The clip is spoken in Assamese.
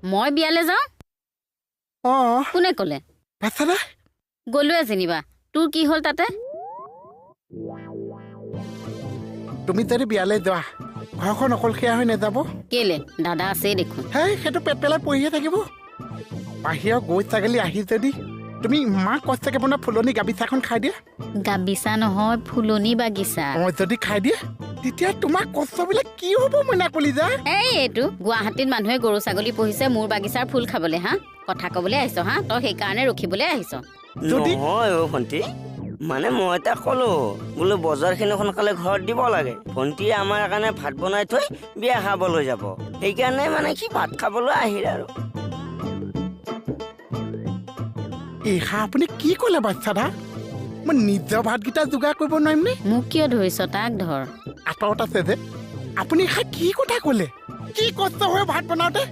মই বিয়ালে যাওঁ কোনে ক'লে বাচ্চাদা গ'লোৱে যেনিবা তোৰ কি হ'ল তাতে তুমি যদি বিয়ালৈ যোৱা ঘৰখন অকলশৰীয়া হৈ নাযাব কেলে দাদা আছেই দেখোন হেই সেইটো পেট পেলাই পঢ়িয়ে থাকিব বাহিৰৰ গৈ ছাগলী আহি যদি তুমি ইমান কষ্টকে বনোৱা ফুলনি গাবিচাখন খাই দিয়া গাবিচা নহয় ফুলনি বাগিচা যদি খাই দিয়ে তেতিয়া তোমাৰ কষ্টবিলাক কি হ'ব মইনা কলিজা এইটো গুৱাহাটীত মানুহে গৰু ছাগলী পুহিছে মোৰ বাগিচাৰ ফুল খাবলৈ হা কথা ক'বলৈ আহিছ হা তই সেইকাৰণে ৰখিবলৈ আহিছ নহয় ভণ্টি মানে মই তাক ক'লো বোলো বজাৰখিনি সোনকালে ঘৰত দিব লাগে ভণ্টিয়ে আমাৰ কাৰণে ভাত বনাই থৈ বিয়া খাবলৈ যাব সেইকাৰণে মানে সি ভাত খাবলৈ আহিল আৰু এইষা আপুনি কি ক'লে বাচ্চাদা মই নিজৰ ভাতকেইটা যোগাৰ কৰিব নোৱাৰিম নে মোক কিয় ধৰিছ তাক ধৰ আঁতৰত আছে যে আপুনি এইষা কি কথা ক'লে কি কষ্ট হয় ভাত বনাওঁতে